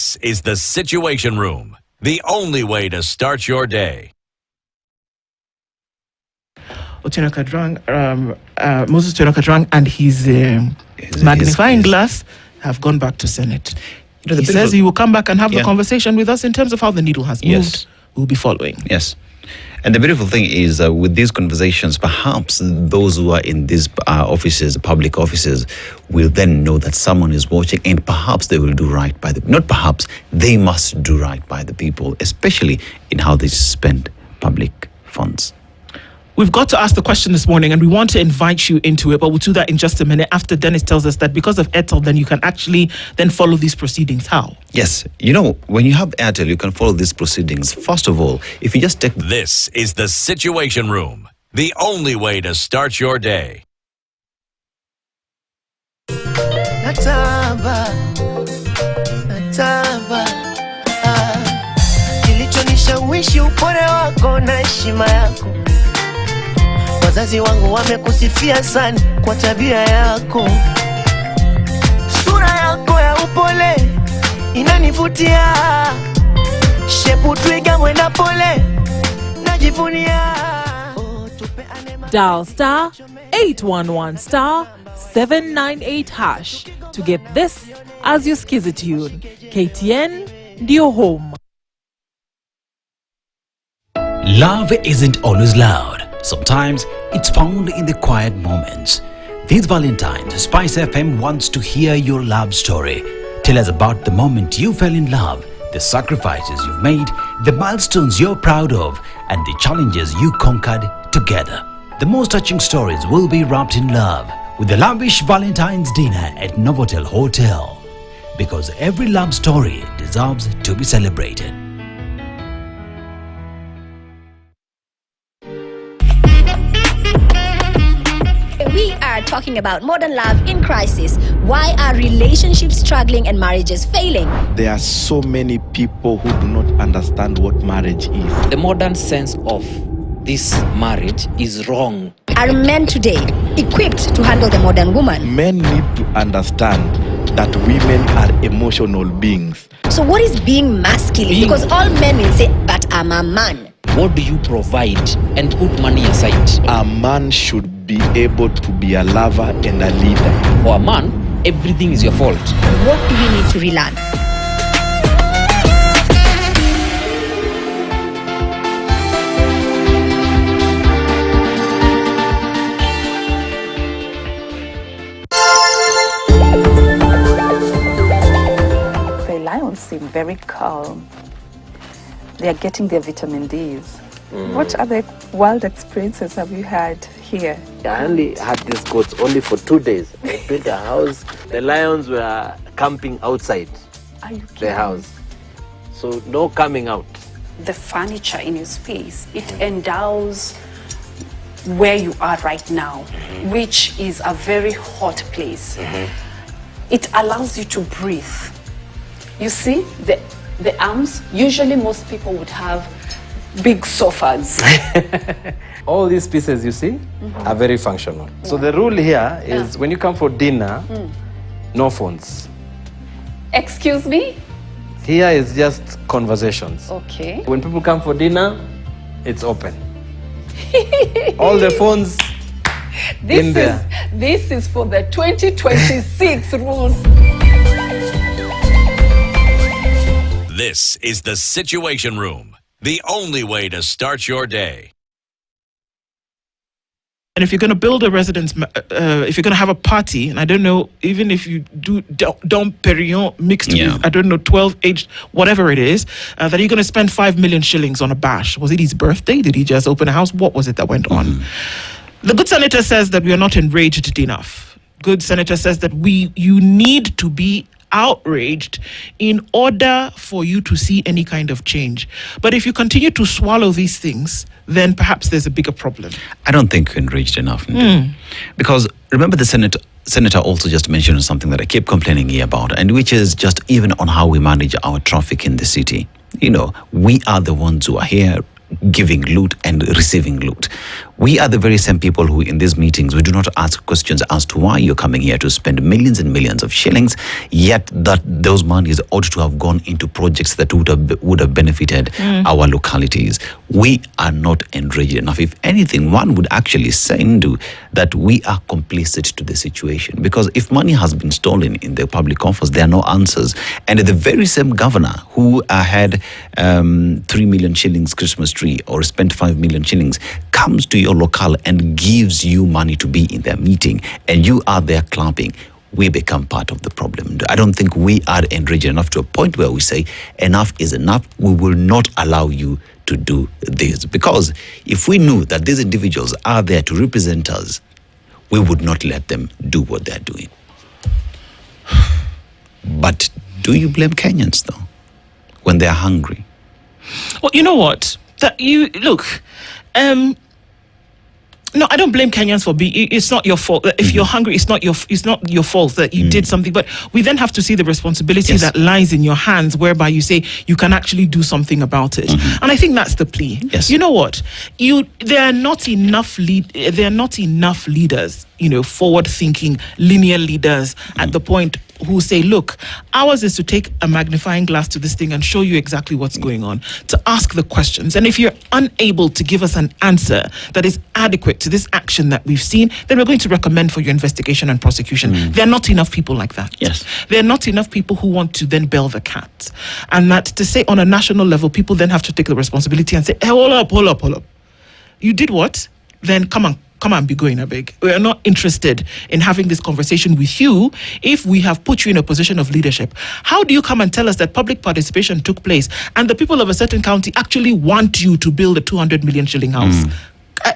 This is the Situation Room, the only way to start your day. Moses Otieno Kajwang and his magnifying glass have gone back to Senate. He says he will come back and have the conversation with us in terms of how the needle has moved. We'll be following. Yes. And the beautiful thing is with these conversations, perhaps those who are in these offices, public offices, will then know that someone is watching, and perhaps they will do right by not perhaps, they must do right by the people, especially in how they spend public funds. We've got to ask the question this morning, and we want to invite you into it, but we'll do that in just a minute after Dennis tells us that because of Airtel, then you can actually then follow these proceedings. How? Yes. You know, when you have Airtel, you can follow these proceedings. First of all, if you just take... This is the Situation Room, the only way to start your day. Kilichonishawishi upole wako na heshima yako. Wazazi wangu wamekusifia sana kwa tabia yako. Sura yako ya upole inanivutia. Shepu twiga mwenda pole najivunia. Dial star 811 star 798 hash to get this as your skizzy tune. KTN, ndio home. Love isn't always loud. Sometimes it's found in the quiet moments. This Valentine's, Spice FM wants to hear your love story. Tell us about the moment you fell in love, the sacrifices you've made, the milestones you're proud of, and the challenges you conquered together. The most touching stories will be wrapped in love with the lavish Valentine's dinner at Novotel Hotel. Because every love story deserves to be celebrated. We are talking about modern love in crisis. Why are relationships struggling and marriages failing? There are so many people who do not understand what marriage is. The modern sense of this marriage is wrong. Are men today equipped to handle the modern woman? Men need to understand that women are emotional beings. So what is being masculine? Because all men will say, but I'm a man. What do you provide and put money aside? A man should be able to be a lover and a leader. For a man, everything is your fault. What do we need to relearn? The lions seem very calm. They are getting their vitamin Ds. What other wild experiences have you had here? I only had these goats only for 2 days. I built a house. The lions were camping outside the house. So no coming out. The furniture in your space, it endows where you are right now, which is a very hot place. It allows you to breathe. You see, the arms, usually most people would have big sofas. All these pieces you see are very functional. So the rule here is when you come for dinner, no phones. Excuse me? Here is just conversations. Okay. When people come for dinner, it's open. All the phones in there. This is for the 2026 rules. This is the Situation Room, the only way to start your day. And if you're going to build a residence, if you're going to have a party, and I don't know, even if you do Dom Perignon mixed with, I don't know, 12 aged, whatever it is, that you're going to spend 5 million shillings on a bash. Was it his birthday? Did he just open a house? What was it that went on? The good senator says that we are not enraged enough. Good senator says that you need to be outraged in order for you to see any kind of change. But if you continue to swallow these things, then perhaps there's a bigger problem. I don't think you're enraged enough. Because remember the senator also just mentioned something that I keep complaining here about, and which is just even on how we manage our traffic in the city. You know, we are the ones who are here giving loot and receiving loot. We are the very same people who in these meetings, we do not ask questions as to why you're coming here to spend millions and millions of shillings, yet that those monies ought to have gone into projects that would have benefited our localities. We are not enraged enough. If anything, one would actually say that we are complicit to the situation, because if money has been stolen in the public office, there are no answers. And the very same governor who had 3 million shillings Christmas tree or spent 5 million shillings comes to your locale and gives you money to be in their meeting, and you are there clapping, we become part of the problem. I don't think we are enraged enough to a point where we say enough is enough. We will not allow you to do this, because if we knew that these individuals are there to represent us, we would not let them do what they're doing. But do you blame Kenyans though when they're hungry? Well, you know what? That you look. No, I don't blame Kenyans for being. It's not your fault. If you're hungry, it's not your fault that you did something. But we then have to see the responsibility that lies in your hands, whereby you say you can actually do something about it. And I think that's the plea. Yes. You know what? There are not enough leaders. Forward-thinking, linear leaders at the point who say, look, ours is to take a magnifying glass to this thing and show you exactly what's going on, to ask the questions. And if you're unable to give us an answer that is adequate to this action that we've seen, then we're going to recommend for your investigation and prosecution. There are not enough people like that. Yes. There are not enough people who want to then bail the cat. And that to say on a national level, people then have to take the responsibility and say, hey, hold up. You did what? Then come on, be going, I beg. We are not interested in having this conversation with you if we have put you in a position of leadership. How do you come and tell us that public participation took place and the people of a certain county actually want you to build a 200 million shilling house?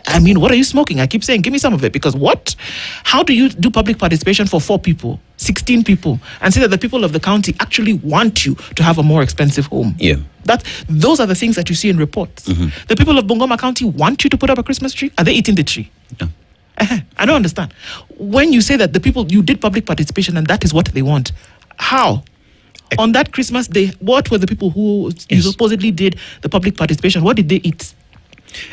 I mean, what are you smoking? I keep saying, give me some of it, because what? How do you do public participation for 4 people, 16 people, and say that the people of the county actually want you to have a more expensive home? Yeah. Those are the things that you see in reports. The people of Bungoma County want you to put up a Christmas tree. Are they eating the tree? No. I don't understand. When you say that the people, you did public participation and that is what they want, how? On that Christmas day, what were the people who you supposedly did the public participation? What did they eat?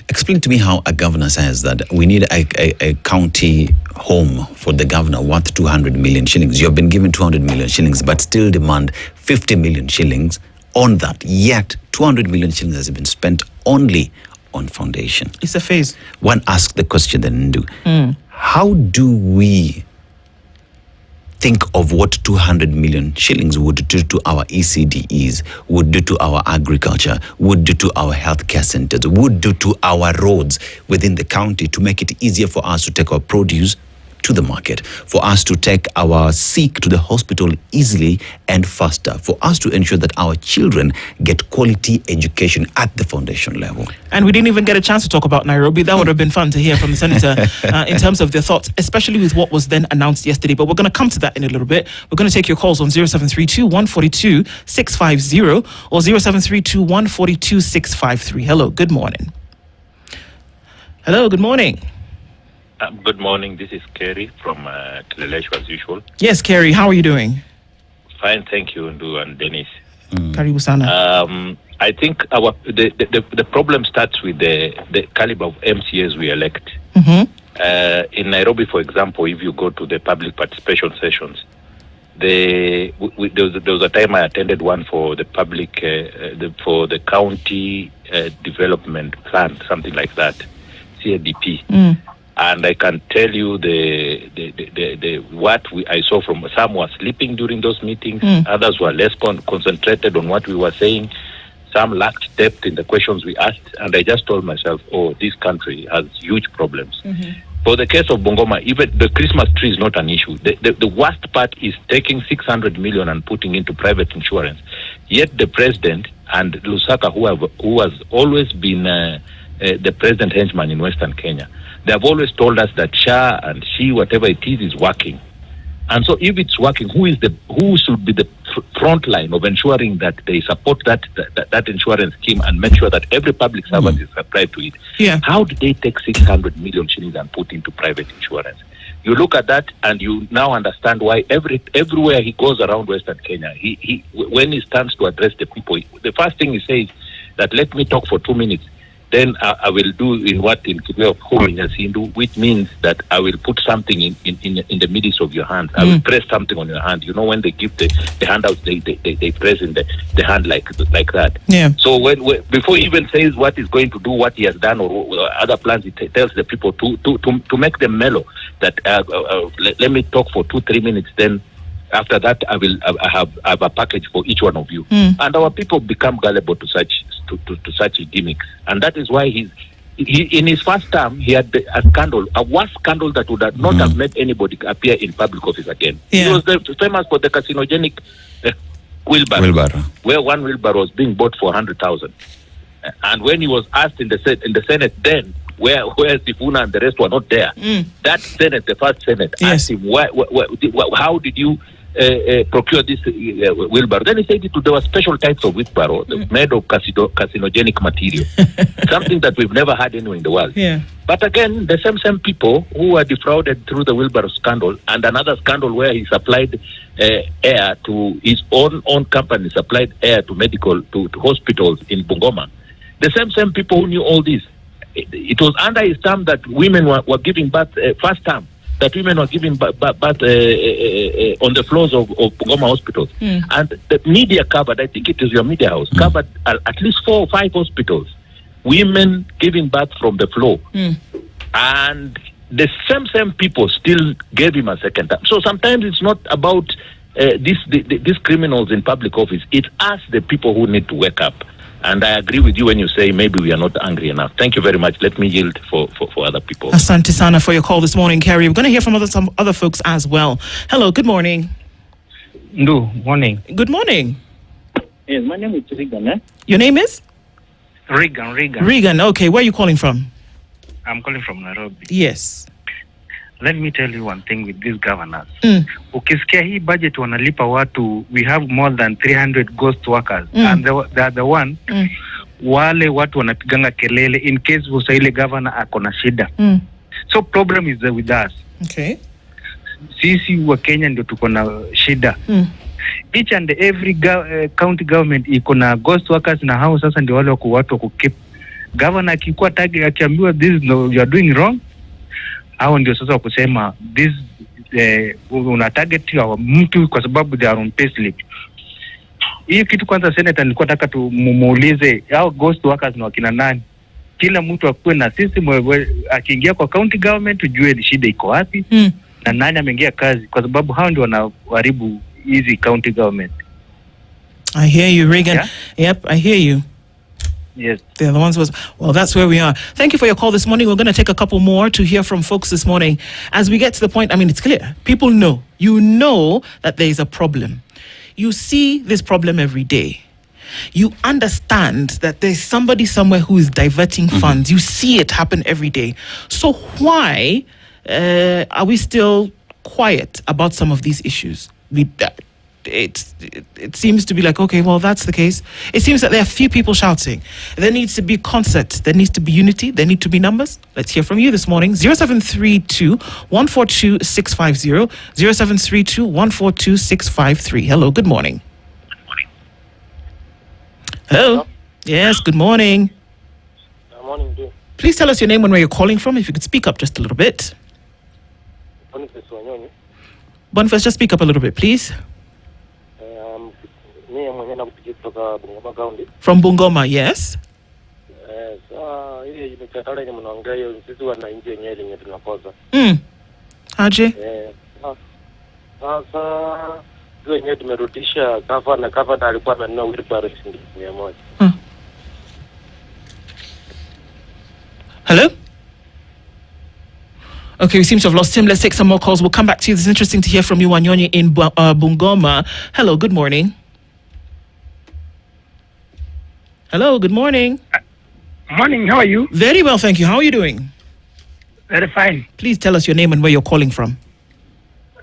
Explain to me how a governor says that we need a county home for the governor worth 200 million shillings. You've been given 200 million shillings, but still demand 50 million shillings on that. Yet 200 million shillings has been spent only on foundation. It's a phase. One asks the question then, how do we think of what 200 million shillings would do to our ECDEs, would do to our agriculture, would do to our healthcare centers, would do to our roads within the county to make it easier for us to take our produce to the market, for us to take our sick to the hospital easily and faster, for us to ensure that our children get quality education at the foundation level. And we didn't even get a chance to talk about Nairobi. That would have been fun to hear from the senator in terms of their thoughts, especially with what was then announced yesterday. But we're going to come to that in a little bit. We're going to take your calls on 0732 142 650 or 0732 142 653. Hello, good morning. Hello, good morning. Good morning. This is Kerry from Kileleshwa as usual. Yes, Kerry. How are you doing? Fine, thank you, Ndu and Dennis. Karibu sana. I think the problem starts with the caliber of MCAs we elect. In Nairobi, for example, if you go to the public participation sessions, there was a time I attended one for the public for the county development plan, something like that, CADP. And I can tell you I saw from some were sleeping during those meetings, others were less concentrated on what we were saying, some lacked depth in the questions we asked, and I just told myself, this country has huge problems. For the case of Bungoma, even the Christmas tree is not an issue. The worst part is taking 600 million and putting into private insurance. Yet the president and Lusaka, who has always been the president henchman in Western Kenya, they have always told us that SHA and SHE, whatever it is working. And so if it's working, who should be the front line of ensuring that they support that insurance scheme and make sure that every public servant is subscribed to it? Yeah. How did they take 600 million shillings and put into private insurance? You look at that and you now understand why everywhere he goes around Western Kenya, he when he stands to address the people, the first thing he says that let me talk for 2 minutes. then I will do in way of holiness Hindu, which means that I will put something in the middle of your hand. I will press something on your hand. You know, when they give the handouts, they press in the hand like that. Yeah. So when before he even says what he's going to do, what he has done, or other plans, he tells the people to make them mellow. That let me talk for 2-3 minutes, then after that I have a package for each one of you. And our people become gullible to such gimmicks, and that is why he in his first term he had a worse scandal that would not have made anybody appear in public office again. He was famous for the carcinogenic wheelbarrow, where one wheelbarrow was being bought for 100,000, and when he was asked in the Senate then where Sifuna and the rest were not there, that Senate, the first Senate, asked him how did you procure this wheelbarrow? Then he said there were special types of wheelbarrow made of carcinogenic material, something that we've never had anywhere in the world. Yeah. But again, the same people who were defrauded through the wheelbarrow scandal, and another scandal where he supplied air to his own company, supplied air to hospitals in Bungoma. The same people who knew all this. It was under his term that women were giving birth, first term, that women were giving birth on the floors of Bungoma hospitals. And the media covered, I think it is your media house, covered at least 4 or 5 hospitals, women giving birth from the floor. And the same people still gave him a second term. So sometimes it's not about these criminals in public office. It's us, the people, who need to wake up. And I agree with you when you say maybe we are not angry enough. Thank you very much. Let me yield for other people. Asante sana for your call this morning, Carrie. We're going to hear from some other folks as well. Hello, good morning. Morning. Good morning. Yes, my name is Regan. Your name is? Regan. Regan, okay. Where are you calling from? I'm calling from Nairobi. Yes. Let me tell you one thing with these governors. Ukisikia hii budget wanalipa watu, we have more than 300 ghost workers. And the other one, wale watu wanapiganga kelele in case usaile governor akona shida. So problem is with us. Okay. Sisi wa Kenya ndio tuko na shida. Each and every county government iko na ghost workers, na hao sasa ndio wale watu wa keep. Governor akikuwa tagi akiambiwa this no, you are doing wrong, hao ndio sasa kusema this una target ya mtu kwa sababu they are on payslip. Hii kitu kwanza senator nilikuwa nataka tumuulize hao ghost workers ni wakina nani? Kila mtu akuwe na system akiingia kwa county government tujue shida iko wapi na nani ameingia kazi, kwa sababu hao ndio wanaharibu hizi county government. I hear you, Regan. Yeah? Yep, I hear you. Yes. They're the ones who was, well, that's where we are. Thank you for your call this morning. We're going to take a couple more to hear from folks this morning. As we get to the point, I mean, it's clear. People know. You know that there is a problem. You see this problem every day. You understand that there's somebody somewhere who is diverting funds. You see it happen every day. So why are we still quiet about some of these issues? It seems to be like, okay, well, that's the case. It seems that there are few people shouting. There needs to be concert. There needs to be unity. There need to be numbers. Let's hear from you this morning. 0732-142-650. 0732-142-653. Hello, good morning. Hello. Yes, good morning. Good morning, dear. Please tell us your name and where you're calling from. If you could speak up just a little bit. Boniface, just speak up a little bit, please. From Bungoma, yes. Aje? Hello? Okay, we seem to have lost him. Let's take some more calls. We'll come back to you. It's interesting to hear from you, Wanyonyi, in Bungoma. Hello, good morning. Hello, good morning. Morning, how are you? Very well, thank you. How are you doing? Very fine. Please tell us your name and where you're calling from.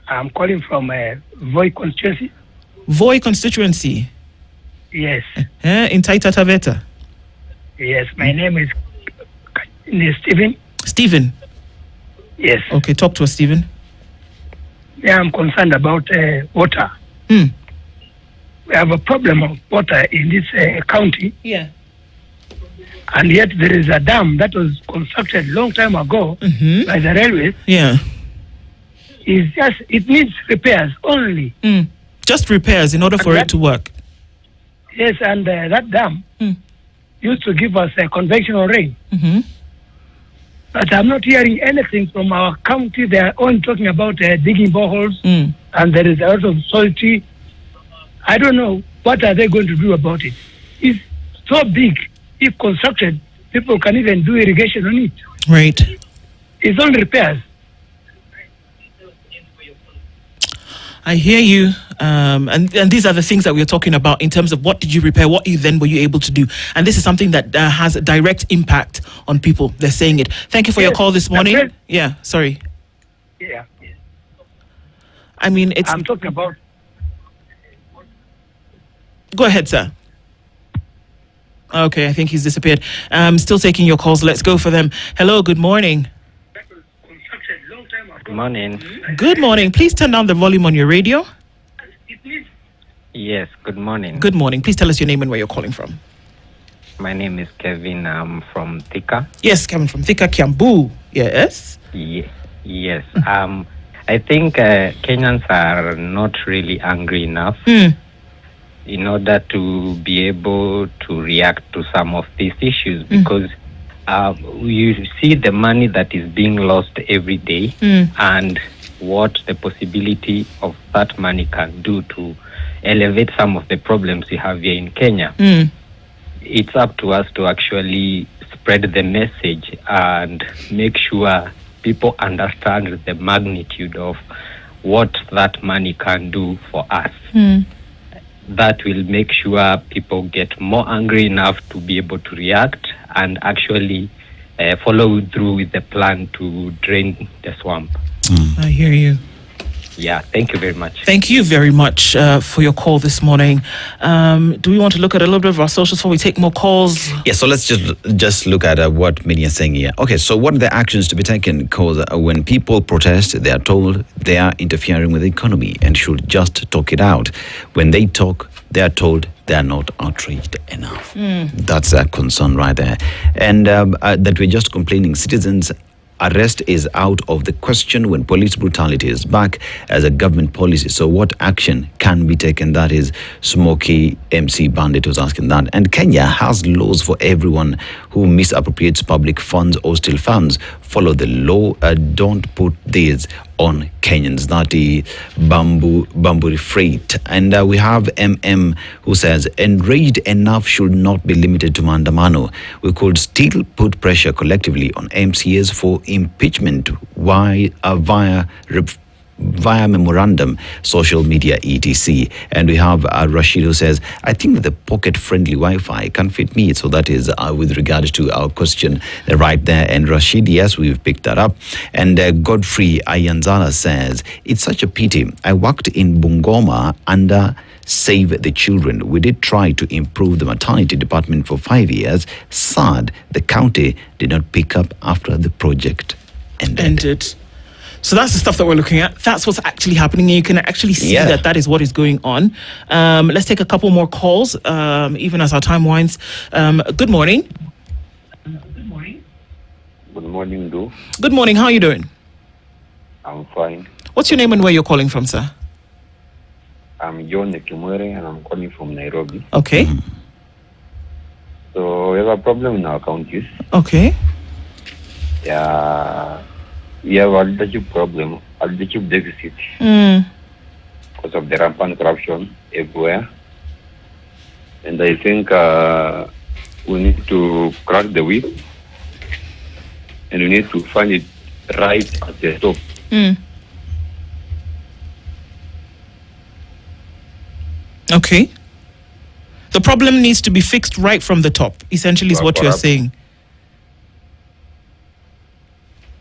I'm calling from Voi constituency. Voi constituency? Yes. In Taita Taveta? Yes, my name is Stephen. Stephen? Yes. Okay, talk to us, Stephen. Yeah, I'm concerned about water. We have a problem of water in this county. Yeah. and yet there is a dam that was constructed long time ago by the railways. Yeah. It needs repairs only. Just repairs in order for it to work. Yes, and that dam used to give us a conventional rain. But I'm not hearing anything from our county. They are only talking about digging boreholes, and there is a lot of salty. I don't know what are they going to do about it. It's so big. If constructed, people can even do irrigation on it. Right. It's only repairs. I hear you. And these are the things that we're talking about in terms of what did you repair, what were you able to do. And this is something that has a direct impact on people. They're saying it. Thank you for your call this morning. Yeah, sorry. Yeah. I mean, I'm talking about... Go ahead, sir. Okay, I think he's disappeared. Still taking your calls. Let's go for them. Hello, good morning. Good morning. Good morning. Please turn down the volume on your radio. Yes, good morning. Good morning. Please tell us your name and where you're calling from. My name is Kevin. I'm from Thika. Yes, Kevin from Thika, Kiambu. Yes. Yes. I think Kenyans are not really angry enough in order to be able to react to some of these issues because you see the money that is being lost every day and what the possibility of that money can do to elevate some of the problems we have here in Kenya. It's up to us to actually spread the message and make sure people understand the magnitude of what that money can do for us. That will make sure people get more angry enough to be able to react and actually follow through with the plan to drain the swamp. I hear you. Yeah, thank you very much. Thank you very much for your call this morning. Do we want to look at a little bit of our socials before we take more calls? Yeah, so let's just look at what many are saying here. Okay, so what are the actions to be taken? Because when people protest, they are told they are interfering with the economy and should just talk it out. When they talk, they are told they are not outraged enough. That's a concern right there. And that we're just complaining. Citizens' arrest is out of the question when police brutality is back as a government policy. So what action can be taken? That is Smokey MC Bandit was asking that. And Kenya has laws for everyone who misappropriates public funds or steal funds. Follow the law. Don't put these on Kenyans. That is Bamburi Freight. And we have MM who says, enraged enough should not be limited to Mandamano. We could still put pressure collectively on MCAs for impeachment via memorandum, social media, etc. And we have Rashid who says, I think the pocket-friendly Wi-Fi can fit me. So that is with regard to our question right there. And Rashid, yes, we've picked that up. And Godfrey Ayanzala says, it's such a pity. I worked in Bungoma under Save the Children. We did try to improve the maternity department for 5 years. Sad, the county did not pick up after the project ended. So that's the stuff that we're looking at. That's what's actually happening. And you can actually see that is what is going on. Let's take a couple more calls, even as our time winds. Good morning. Good morning, Do. Good morning. How are you doing? I'm fine. What's your name and where you're calling from, sir? I'm John Nekimwere and I'm calling from Nairobi. Okay. So we have a problem in our counties. Okay. Yeah. We have a leadership problem, a leadership deficit because of the rampant corruption everywhere. And I think we need to crack the whip and we need to find it right at the top. Okay. The problem needs to be fixed right from the top, essentially is what you're saying.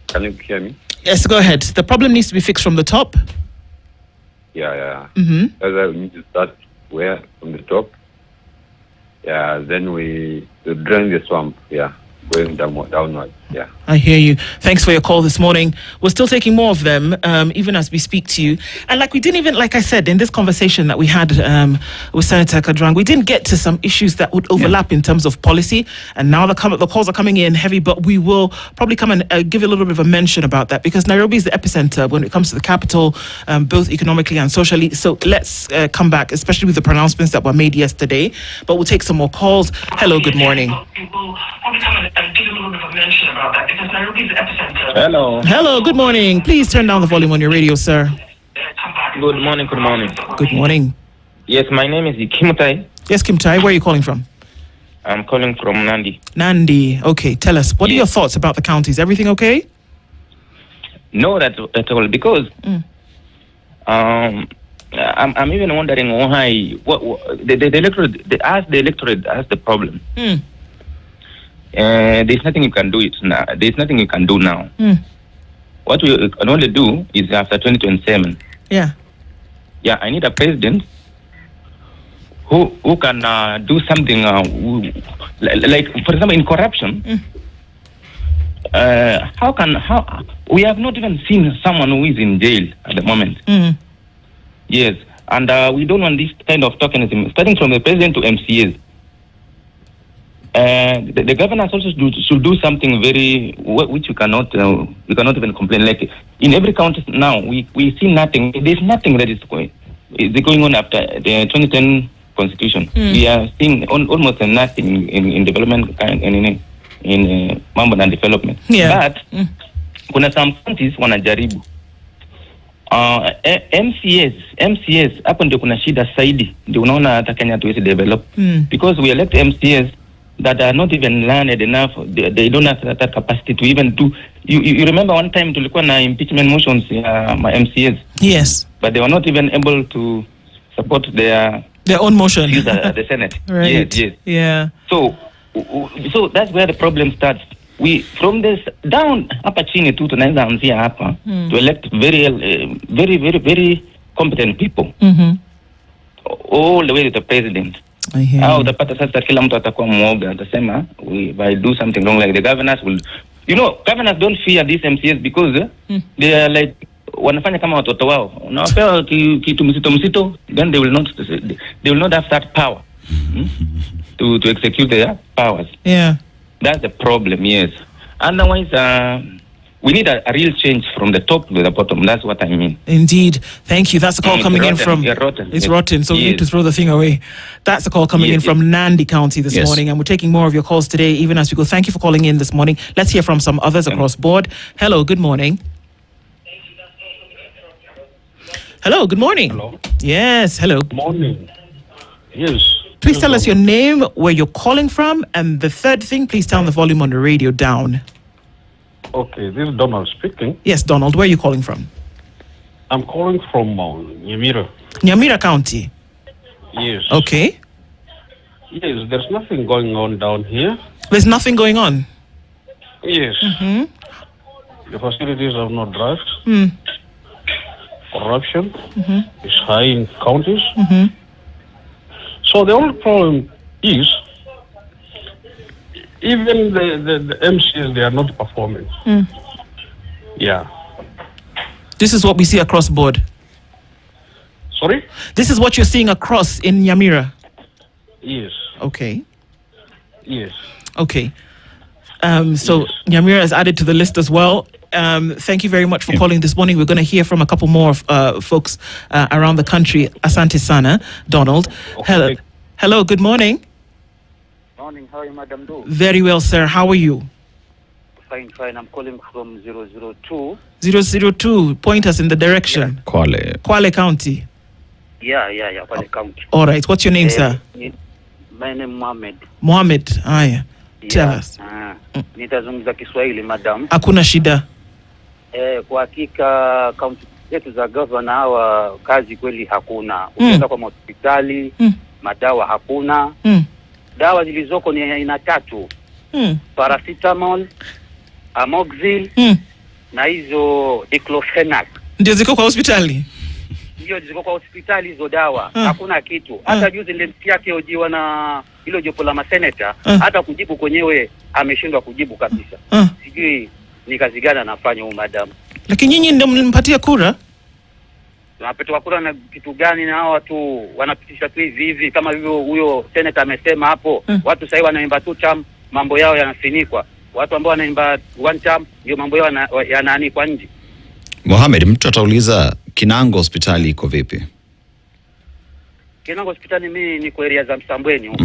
Can you hear me? Yes, go ahead. The problem needs to be fixed from the top. Yeah. Mm-hmm. That's why we need to start from the top. Yeah, then we drain the swamp. Yeah. going downward. Yeah. I hear you. Thanks for your call this morning. We're still taking more of them, even as we speak to you. And like I said, in this conversation that we had with Senator Kadrang, we didn't get to some issues that would overlap in terms of policy. And now the calls are coming in heavy, but we will probably come and give a little bit of a mention about that, because Nairobi is the epicenter when it comes to the capital, both economically and socially. So let's come back, especially with the pronouncements that were made yesterday. But we'll take some more calls. Hello, good morning. Hello, good morning. Please turn down the volume on your radio, sir. Good morning. Good morning. Yes, my name is Kimtai. Yes, Kimtai, where are you calling from? I'm calling from Nandi. Nandi, okay. Tell us, what are your thoughts about the counties? Everything okay? No, that at all, because I'm even wondering why the electorate has the problem. There's nothing you can do now. There's nothing you can do now. What we can only do is after 2027. Yeah, I need a president who can do something like, for example, in corruption. How we have not even seen someone who is in jail at the moment. Yes, and we don't want this kind of tokenism, starting from the president to MCAs. The governors also should do something which we cannot even complain. Like in every county now, we see nothing. There's nothing that is going on after the 2010 constitution. We are seeing almost nothing in development and in mambo and development. But kuna some counties wanajaribu. MCS hapo ndio kuna shida zaidi. Ndio unaona hata Kenya tuwezi develop because we elect MCS that are not even learned enough. They don't have that capacity to even do. You remember one time tulikuwa na impeachment motions my MCS. Yes. But they were not even able to support their own motion. The Senate. Right. Yes. Yeah. So that's where the problem starts. We from this down hapa chini tu tunaweza anzia hapa to elect very competent people all the way to the president. Utapata sasa kila mtu atakuwa mwoga, atasema if I do something wrong, like the governors will, governors don't fear these MCS because they are like wanafanya kama watoto wao, unawapewa kitu msito, then they will not have that power to execute their powers. Yeah, that's the problem. Yes, otherwise we need a real change from the top to the bottom. That's what I mean. Indeed. Thank you. That's a call coming in from... It's rotten, so we need to throw the thing away. That's a call coming in from Nandi County this morning, and we're taking more of your calls today, even as we go. Thank you for calling in this morning. Let's hear from some others across board. Hello, good morning. Hello, good morning. Hello. Yes, hello. Good morning. Yes. Please tell us your name, where you're calling from, and the third thing, please turn the volume on the radio down. Okay, this is Donald speaking. Yes, Donald, where are you calling from? I'm calling from Nyamira. Nyamira County? Yes. Okay. Yes, there's nothing going on down here. There's nothing going on? Yes. The facilities have not drafts. Corruption is high in counties. So the only problem is even the MCs, they are not performing. Yeah. This is what we see across board. Sorry? This is what you're seeing across in Nyamira? Yes. Okay. Yes. Okay. So Nyamira is added to the list as well. Thank you very much for calling this morning. We're going to hear from a couple more folks around the country. Asante sana, Donald. Okay. Hello, good morning. Morning, how are you, Madam Do? Very well, sir. How are you? Fine. I'm calling from 002. 002. Point us in the direction. Kwale County. Yeah, Kwale County. All right. What's your name, sir? My name is Mohammed. Mohammed. Aya. Tell us. Nitazungumza Kiswahili, madam. Hakuna shida. Kwa hakika kaunti zetu za governor hawa kazi kweli hakuna. Ukienda kwa hospitali, madawa hakuna. Dawa zilizoko ni aina 3. Paracetamol, amoxil, na hizo diclofenac. Ndio ziko kwa hospitali? Ndio ziko kwa hospitali hizo dawa. Hakuna kitu. Hata juzi nilimsikia kiojiwa na hilo jopo la maseneta, hata kujibu kwenyewe ameshindwa kujibu kabisa. Sijui ni kazi gani anafanya huyu madam. Lakini nyinyi ndio mlimpatia kura? Tunapetwa kura na kitu gani? Na hao watu wanapitisha tu hivi kama hivyo huyo senator amesema hapo. Watu sasa wanaimba 2 term, mambo yao yanafinikwa. Watu ambao wanaimba 1 term ndio mambo yao yanaanikwa nje. Mohamed, mtu atauliza Kinango hospitali iko vipi? Kinango hospitali mimi ni kwa area za Msambweni huko.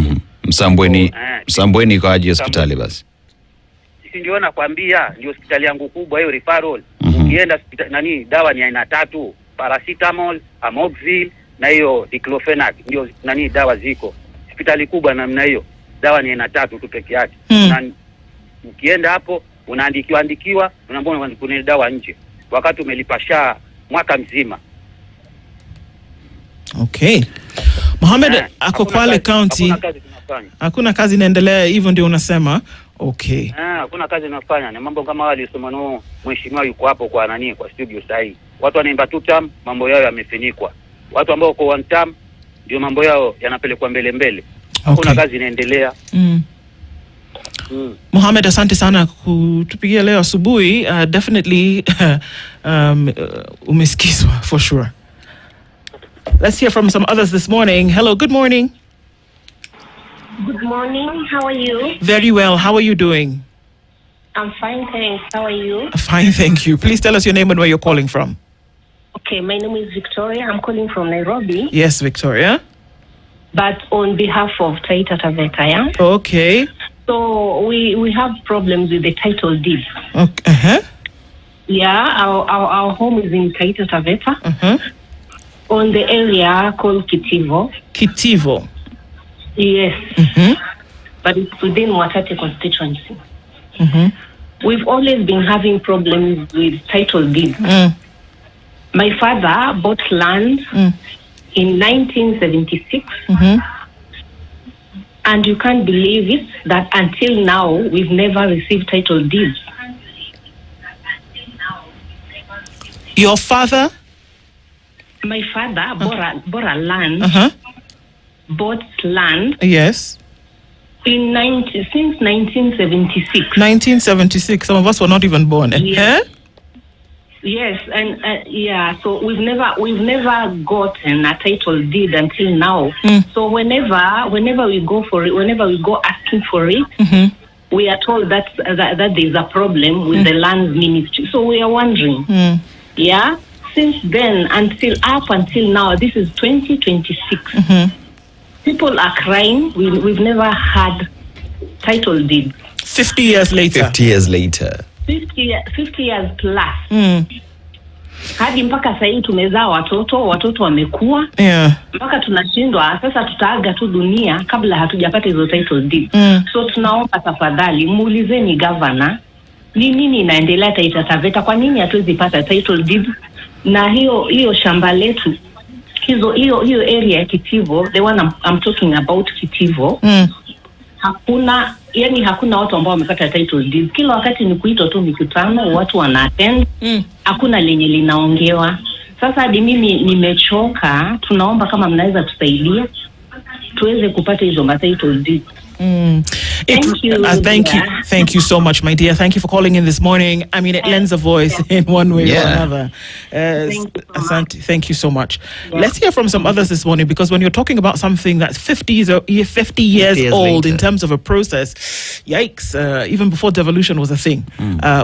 Msambweni iko aje hospitali basi? Sisi ndio nakwambia ndio hospitali yangu kubwa hiyo referral. Ukienda hospitali dawa ni aina 3, paracetamol, amoxicillin na hiyo diclofenac ndio dawa ziko. Hospitali kubwa namna hiyo. Dawa ni aina 3 tu peke yake. Na ukienda hapo unaandikiwa unaambiwa kuna dawa nje. Wakati umelipasha mwaka mzima. Okay. Mohamed ako Kwale County. Hakuna kazi inaendelea, hivyo ndio unasema. Okay. Hakuna kazi inafanya. Ni mambo kama wale sema no mheshimiwa yuko hapo kwa kwa studio sahi. Watu wanaimba 2 term, mambo yao yamefinikwa. Watu ambao kwa 1 term ndio mambo yao yanapelekwa mbele. Hakuna kazi inaendelea. Mohamed, asante sana kutupigia leo asubuhi. Definitely umesikizwa for sure. Let's hear from some others this morning. Hello, good morning. Good morning. How are you? Very well. How are you doing? I'm fine, thanks. How are you? Fine, thank you. Please tell us your name and where you're calling from. Okay, my name is Victoria. I'm calling from Nairobi. Yes, Victoria. But on behalf of Taita Taveta, yeah? Okay. So we have problems with the title deed. Okay. Yeah, our home is in Taita Taveta. On the area called Kitivo. Kitivo. Yes. But it's within Watate constituency. We've always been having problems with title deeds. My father bought land in 1976. And you can't believe it that until now we've never received title deeds. Your father? My father bought a land. Bought land. Yes. Since 1976. 1976. Some of us were not even born. Yes. Yes, and so we've never gotten a title deed until now. So whenever we go for it, whenever we go asking for it, we are told that there's a problem with the land ministry. So we are wondering, since then up until now, this is 2026. People are crying. We've never had title deed. 50 years later. 50 years later. 50 years plus. Hadi mpaka sasa hivi tumezaa watoto wamekua. Mpaka tunashindwa sasa tutaaga tu dunia kabla hatujapata hizo title deed. So tunaomba tafadhali muulizeni governor ni nini inaendelea Taita Taveta, kwa nini hatuwezi pata title deed na hiyo shamba letu hiyo area ya Kitivo, the one I'm talking about Kitivo. Hakuna watu ambao wamepata title deed. Kila wakati ni kuitwa tu mikutano, watu wana attend. Hakuna lenye linaongewa. Sasa hadi mimi nimechoka. Tunaomba kama mnaweza tusaidia tuweze kupata hizo title deed. Thank you so much, my dear. Thank you for calling in this morning. I mean, it lends a voice in one way or another. Thank you so much. Let's hear from some others this morning, because when you're talking about something that's 50 years old later, in terms of a process, yikes, even before devolution was a thing.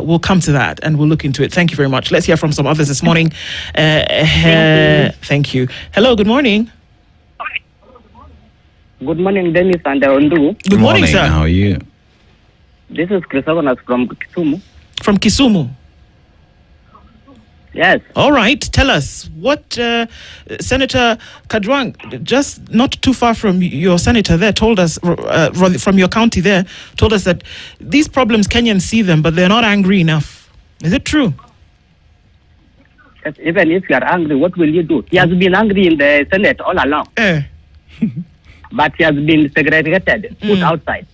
We'll come to that and we'll look into it. Thank you very much. Let's hear from some others this morning. Thank you. Hello, good morning. Good morning, Dennis and Ondu. Good morning, sir. How are you? This is Chrysogonas from Kisumu. From Kisumu? Yes. All right. Tell us, what Senator Kajwang, just not too far from your senator there, told us, from your county there, told us that these problems, Kenyans see them, but they're not angry enough. Is it true? Yes, even if you are angry, what will you do? He has been angry in the Senate all along. But he has been segregated, put outside.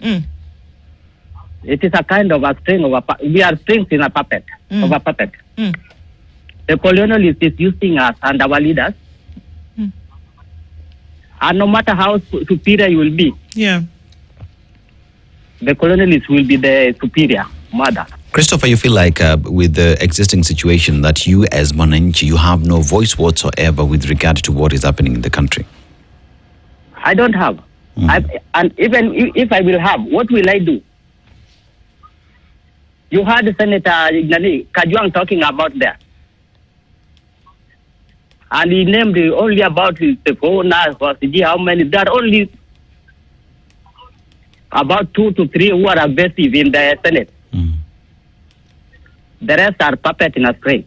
It is a kind of a string of we are strings in a puppet, of a puppet. The colonialist is using us and our leaders. And no matter how superior you will be, the colonialists will be the superior mother. Christopher, you feel like with the existing situation that you as Mwananchi, you have no voice whatsoever with regard to what is happening in the country? I don't have. And even if I will have, what will I do? You heard Senator Kajwang talking about that. And he named only about the foreigners, how many. There are only about 2 to 3 who are aggressive in the Senate. The rest are puppets in a screen.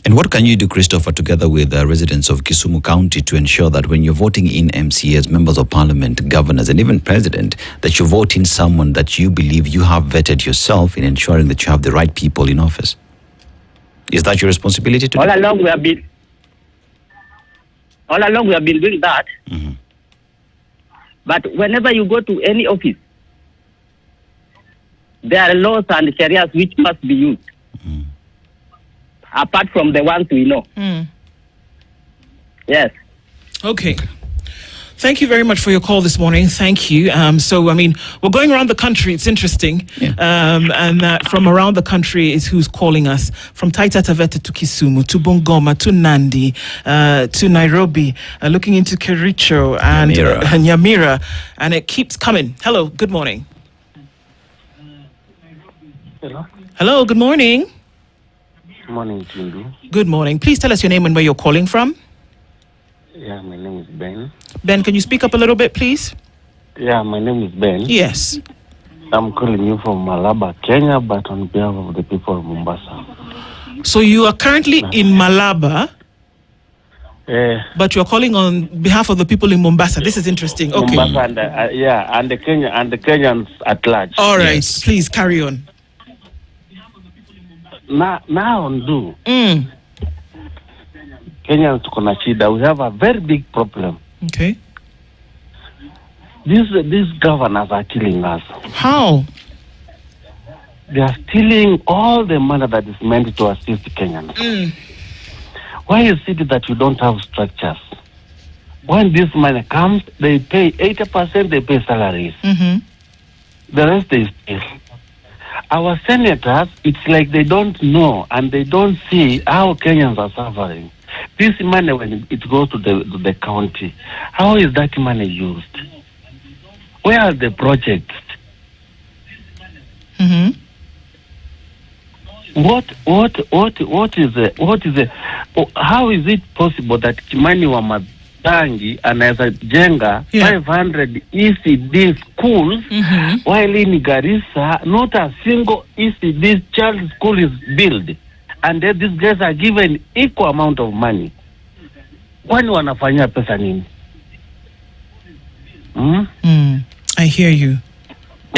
And what can you do, Christopher, together with residents of Kisumu County to ensure that when you're voting in MCAs, members of parliament, governors, and even president, that you vote in someone that you believe you have vetted yourself in ensuring that you have the right people in office? Is that your responsibility to All along we have been doing that. But whenever you go to any office, there are laws and sharias which must be used. Apart from the ones we know. Yes. Okay. Thank you very much for your call this morning. Thank you. So, I mean, we're going around the country. It's interesting. And from around the country is who's calling us. From Taita Taveta to Kisumu, to Bungoma, to Nandi, to Nairobi, looking into Kericho and Nyamira. And it keeps coming. Hello, good morning. Hello. Hello, good morning. Morning, Tindu. Good morning. Please tell us your name and where you're calling from. Yeah, my name is Ben. Ben, can you speak up a little bit, please? Yeah, my name is Ben. Yes. I'm calling you from Malaba, Kenya, but on behalf of the people of Mombasa. So you are currently in Malaba, but you're calling on behalf of the people in Mombasa. This is interesting. Okay. Mombasa and the Kenyans at large. All right, please carry on. Now do. Kenyans tuko na shida. We have a very big problem. Okay. These governors are killing us. How? They are stealing all the money that is meant to assist Kenyans. Why is it that you don't have structures? When this money comes, they pay 80%, they pay salaries. The rest they steal. Our senators, it's like they don't know and they don't see how Kenyans are suffering. This money, when it goes to the county, how is that money used? Where are the projects? How is it possible that Kimani wa Matangi anaweza jenga 500 ECD schools while in Garissa not a single ECD child school is built, and then these guys are given equal amount of money? Kwani wanafanya pesa nini? I hear you.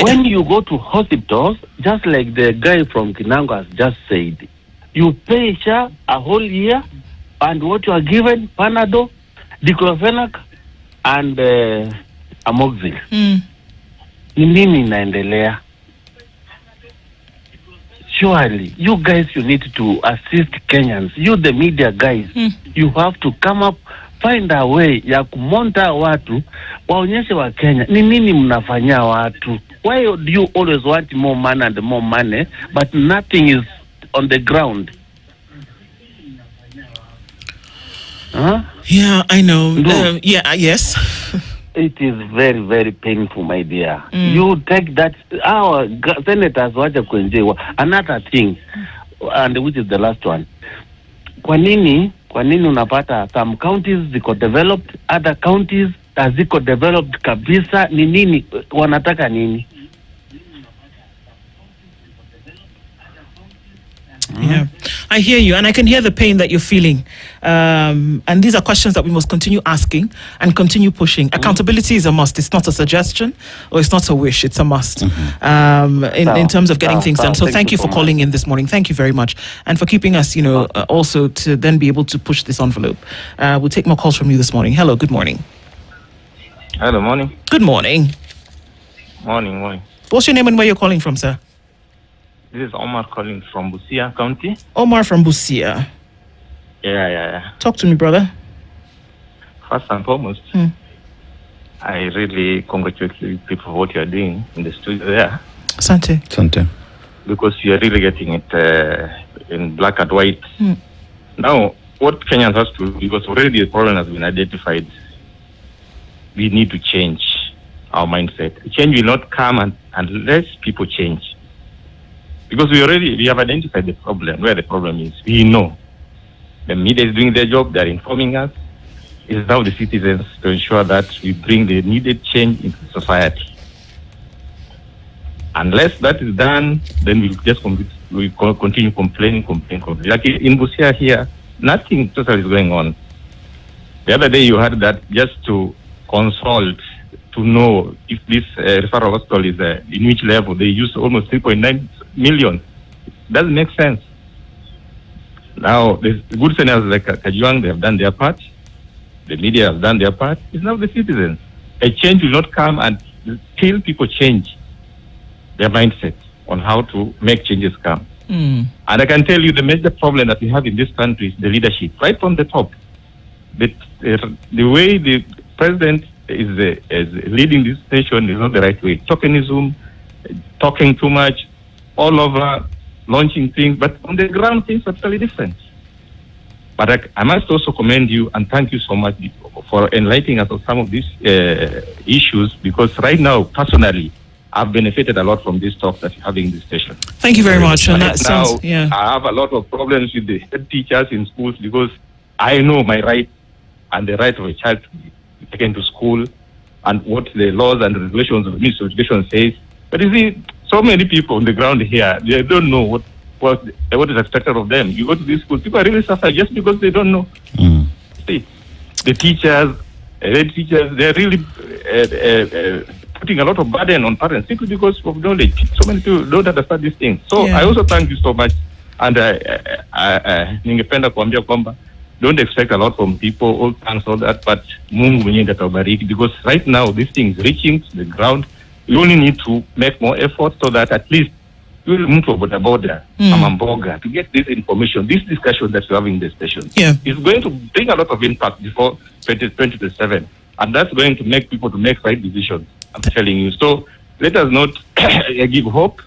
When you go to hospitals, just like the guy from Kinango has just said, you pay a whole year, and what you are given, Panadol, diclofenac, and amoxicillin. Ni nini inaendelea? Surely, you guys, you need to assist Kenyans. You, the media guys, you have to come up, find a way ya kumonta watu, waonyeshe wa Kenya, ni nini mnafanya watu? Why do you always want more money, but nothing is on the ground? Yeah, I know. Yes. It is very, very painful, my dear. You take that, our senators wacha kuenjewa. Another thing, and which is the last one. Kwa nini unapata some counties ziko developed, other counties haziko developed kabisa? Ni nini wanataka nini? Yeah, I hear you, and I can hear the pain that you're feeling. And these are questions that we must continue asking and continue pushing. Accountability is a must. It's not a suggestion or it's not a wish. It's a must in terms of getting things done. So thank you for calling in this morning. Thank you very much, and for keeping us, also to then be able to push this envelope. We'll take more calls from you this morning. Hello, good morning. Hello, morning. Good morning. Morning. What's your name and where you're calling from, sir? This is Omar calling from Busia County. Omar from Busia. Yeah. Talk to me, brother. First and foremost, I really congratulate you people for what you are doing in the studio there. Asante. Because you are really getting it in black and white. Now, what Kenyans has to do, because already the problem has been identified, we need to change our mindset. Change will not come unless people change. Because we have identified the problem, where the problem is. We know. The media is doing their job, they are informing us. It's now the citizens to ensure that we bring the needed change into society. Unless that is done, then we'll just continue complaining. Like in Busia here, nothing total is going on. The other day you heard that just to consult, to know if this referral hospital is in which level, they use almost 3.9 million. Doesn't make sense. Now, the good senators like Kajuang, they have done their part. The media have done their part. It's now the citizens. A change will not come until people change their mindset on how to make changes come. And I can tell you the major problem that we have in this country is the leadership, right from the top. The way the president is leading this nation is not the right way. Tokenism, talking too much, all over, launching things, but on the ground things are totally different. But I must also commend you and thank you so much for enlightening us on some of these issues, because right now, personally, I've benefited a lot from this talk that you're having in this station. Thank you very much. And that sounds, I have a lot of problems with the head teachers in schools because I know my right and the right of a child to be taken to school and what the laws and regulations of Ministry of Education says. But you see, so many people on the ground here, they don't know what is expected of them. You go to these schools, people are really suffering just because they don't know. See, the teachers, head teachers, they're really putting a lot of burden on parents simply because of knowledge. So many people don't understand these things. So I also thank you so much. And ningependa kuambia kwamba don't expect a lot from people, all thanks, all that, but Mungu mwenyewe atawabariki, because right now this thing is reaching to the ground. You only need to make more effort so that at least you will move over the border, Amamboga, to get this information, this discussion that you're having in the station. It's going to bring a lot of impact before 2027. And that's going to make people to make right decisions, I'm telling you. So let us not give hope,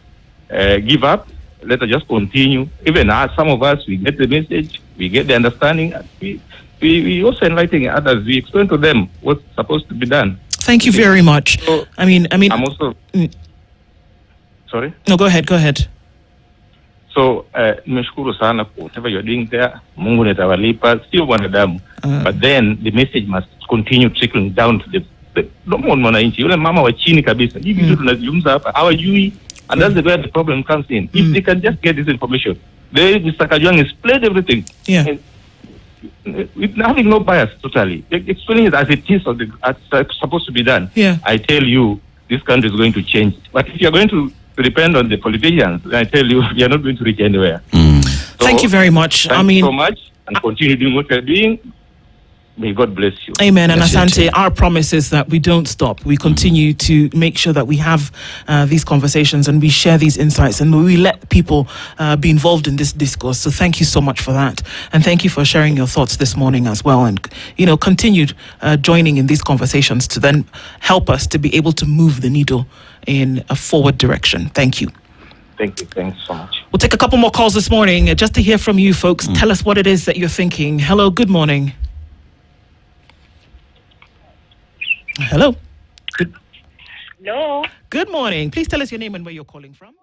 give up. Let us just continue. Even some of us, we get the message, we get the understanding, and we also enlighten others. We explain to them what's supposed to be done. Thank you very much. So, I mean, I'm also sorry. No, go ahead. So, nimeshukuru sana for whatever you're doing there. Mungu netawalipa, sio wanadamu. But then the message must continue trickling down to the normal mwananchi. Yule mama wa chini kabisa. Hivi vitu tunazungumza hapa hawajui, and that's where the problem comes in. If they can just get this information, Mr. Kajuang explained everything. With having no bias, totally. Explaining it as it is, as it's supposed to be done. I tell you, this country is going to change. But if you're going to depend on the politicians, I tell you, you're not going to reach anywhere. So, thank you very much. Thank you so much, and continue doing what you're doing. May God bless you. Amen. And Asante, our promise is that we don't stop. We continue to make sure that we have these conversations and we share these insights and we let people be involved in this discourse. So thank you so much for that. And thank you for sharing your thoughts this morning as well. And, continue joining in these conversations to then help us to be able to move the needle in a forward direction. Thank you. Thank you. Thanks so much. We'll take a couple more calls this morning just to hear from you folks. Tell us what it is that you're thinking. Hello, good morning. Hello. Hello. Good morning. Please tell us your name and where you're calling from.